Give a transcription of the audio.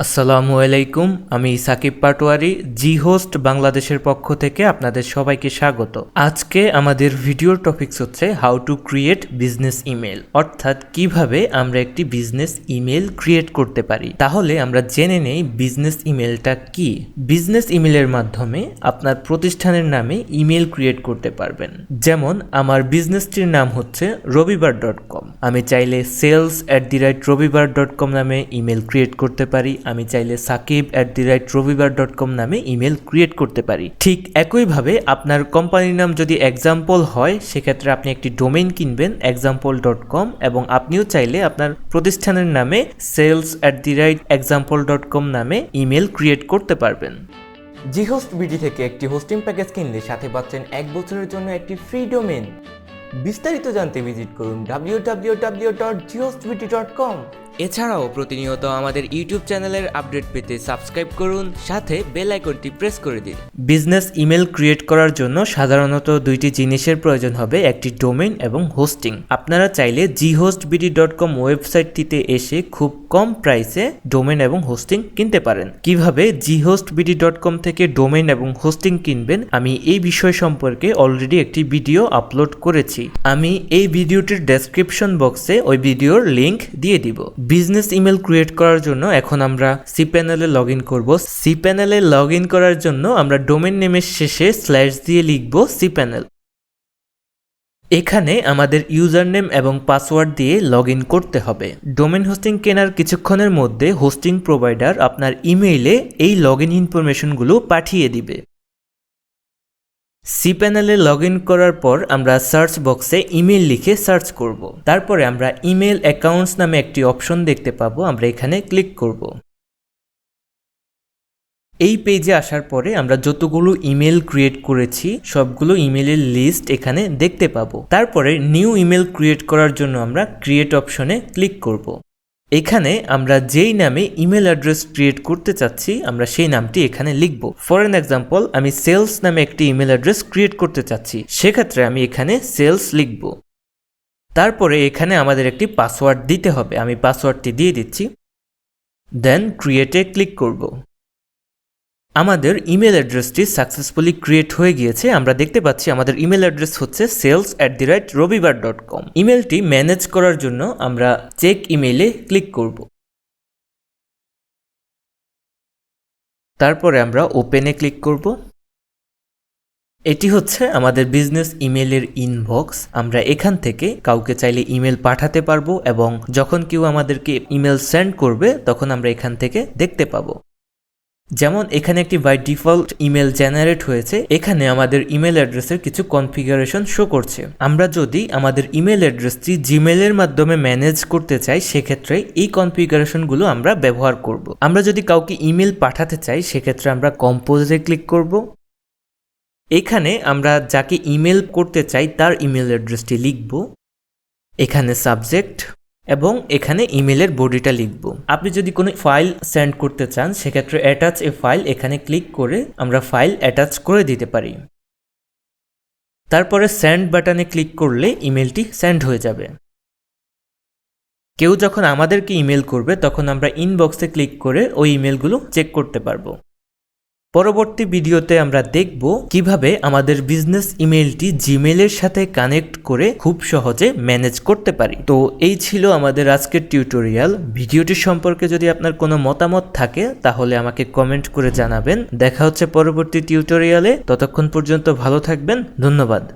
আসসালামু আলাইকুম, আমি সাকিব পাটোয়ারি জি হোস্ট বাংলাদেশের পক্ষ থেকে আপনাদের সবাইকে স্বাগত। আজকে আমাদের ভিডিওর টপিকস হচ্ছে how to create business email, অর্থাৎ কিভাবে আমরা একটি বিজনেস ইমেল ক্রিয়েট করতে পারি। তাহলে আমরা জেনে নেই বিজনেস ইমেলটা কি। বিজনেস ইমেলের মাধ্যমে আপনার প্রতিষ্ঠানের নামে ইমেল ক্রিয়েট করতে পারবেন। যেমন আমার বিজনেসটির নাম হচ্ছে 𝘀𝗶𝗺𝗺𝗏। আমি চাইলে 𝘀𝗵𝗵𝗺𝗏 নামে ইমেল ক্রিয়েট করতে পারি। আমি চাইলে 𝗀𝗵𝗵𝗺𝗏 নামে ইমেল ক্রিয়েট করতে পারি। ঠিক একইভাবে আপনার কোম্পানির নাম যদি এক্সাম্পল হয়, সেক্ষেত্রে আপনি একটি ডোমেইন কিনবেন example.com, এবং আপনিও চাইলে আপনার প্রতিষ্ঠানের নামে sales@example.com নামে ইমেল ক্রিয়েট করতে পারবেন। জি হোস্ট বিডি থেকে একটি হোস্টিং প্যাকেজ কিনলে সাথে পাচ্ছেন 1 বছরের জন্য একটি ফ্রি ডোমেইন। বিস্তারিত জানতে ভিজিট করুন www.ghostbd.com। এছাড়াও প্রতিনিয়ত আমাদের ইউটিউব চ্যানেলের আপডেট পেতে সাবস্ক্রাইব করুন, সাথে বেল আইকনটি প্রেস করে দিন। বিজনেস ইমেল ক্রিয়েট করার জন্য সাধারণত দুইটি জিনিসের প্রয়োজন হবে, একটি ডোমেইন এবং হোস্টিং। আপনারা চাইলে ghostbd.com ওয়েবসাইটটিতে এসে খুব কম প্রাইসে ডোমেইন এবং হোস্টিং কিনতে পারেন। কিভাবে ghostbd.com থেকে ডোমেইন এবং হোস্টিং কিনবেন, আমি এই বিষয় সম্পর্কে অলরেডি একটি ভিডিও আপলোড করেছি। আমি এই ভিডিওটির ডেসক্রিপশন বক্সে ওই ভিডিওর লিংক দিয়ে দিব। বিজনেস ইমেল ক্রিয়েট করার জন্য এখন আমরা cPanel-এ লগ ইন করবো। cPanel-এ লগ ইন করার জন্য আমরা ডোমেইন নেমের শেষে স্ল্যাশ দিয়ে লিখব cPanel। এখানে আমাদের ইউজার নেম এবং পাসওয়ার্ড দিয়ে লগ ইন করতে হবে। ডোমেইন হোস্টিং কেনার কিছুক্ষণের মধ্যে হোস্টিং প্রোভাইডার আপনার ইমেইলে এই লগ ইন ইনফরমেশনগুলো পাঠিয়ে দিবে। cPanel-এ লগ ইন করার পর আমরা সার্চ বক্সে ইমেল লিখে সার্চ করব। তারপরে আমরা ইমেল অ্যাকাউন্টস নামে একটি অপশন দেখতে পাবো, আমরা এখানে ক্লিক করব। এই পেজে আসার পরে আমরা যতগুলো ইমেল ক্রিয়েট করেছি সবগুলো ইমেলের লিস্ট এখানে দেখতে পাবো। তারপরে নিউ ইমেল ক্রিয়েট করার জন্য আমরা ক্রিয়েট অপশনে ক্লিক করব। এখানে আমরা যেই নামে ইমেল অ্যাড্রেস ক্রিয়েট করতে চাচ্ছি আমরা সেই নামটি এখানে লিখব। ফর এন এক্সাম্পল, আমি সেলস নামে একটি ইমেল অ্যাড্রেস ক্রিয়েট করতে চাচ্ছি, সেক্ষেত্রে আমি এখানে সেলস লিখব। তারপরে এখানে আমাদের একটি পাসওয়ার্ড দিতে হবে, আমি পাসওয়ার্ডটি দিয়ে দিচ্ছি। দেন ক্রিয়েটে ক্লিক করব। আমাদের ইমেল অ্যাড্রেসটি সাকসেসফুলি ক্রিয়েট হয়ে গিয়েছে। আমরা দেখতে পাচ্ছি আমাদের ইমেল অ্যাড্রেস হচ্ছে sales@𝗀𝗵𝗵𝗺𝗏। ইমেলটি ম্যানেজ করার জন্য আমরা চেক ইমেইলে ক্লিক করব। তারপরে আমরা ওপেনে ক্লিক করব। এটি হচ্ছে আমাদের বিজনেস ইমেলের ইনবক্স। আমরা এখান থেকে কাউকে চাইলে ইমেল পাঠাতে পারবো, এবং যখন কেউ আমাদেরকে ইমেল সেন্ড করবে তখন আমরা এখান থেকে দেখতে পাবো। যেমন এখানে একটি বাই ডিফল্ট ইমেল জেনারেট হয়েছে, এখানে আমাদের ইমেল অ্যাড্রেসের কিছু কনফিগারেশন শো করছে। আমরা যদি আমাদের ইমেল অ্যাড্রেসটি জিমেলের মাধ্যমে ম্যানেজ করতে চাই, সেক্ষেত্রে এই কনফিগারেশনগুলো আমরা ব্যবহার করব। আমরা যদি কাউকে ইমেল পাঠাতে চাই, সেক্ষেত্রে আমরা কম্পোজে ক্লিক করব। এখানে আমরা যাকে ইমেল করতে চাই তার ইমেল অ্যাড্রেসটি লিখব, এখানে সাবজেক্ট, এবং এখানে ইমেলের বডিটা লিখব। আপনি যদি কোনো ফাইল সেন্ড করতে চান, সেক্ষেত্রে অ্যাটাচ এ ফাইল এখানে ক্লিক করে আমরা ফাইল অ্যাটাচ করে দিতে পারি। তারপরে সেন্ড বাটনে ক্লিক করলে ইমেলটি সেন্ড হয়ে যাবে। কেউ যখন আমাদেরকে ইমেল করবে তখন আমরা ইনবক্সে ক্লিক করে ওই ইমেলগুলো চেক করতে পারবো। পরবর্তী ভিডিওতে আমরা দেখব কিভাবে আমাদের বিজনেস ইমেলটি জিমেলের সাথে কানেক্ট করে খুব সহজে ম্যানেজ করতে পারি। তো এই ছিল আমাদের আজকের টিউটোরিয়াল। ভিডিওটি সম্পর্কে যদি আপনার কোনো মতামত থাকে তাহলে আমাকে কমেন্ট করে জানাবেন। দেখা হচ্ছে পরবর্তী টিউটোরিয়ালে, ততক্ষণ পর্যন্ত ভালো থাকবেন। ধন্যবাদ।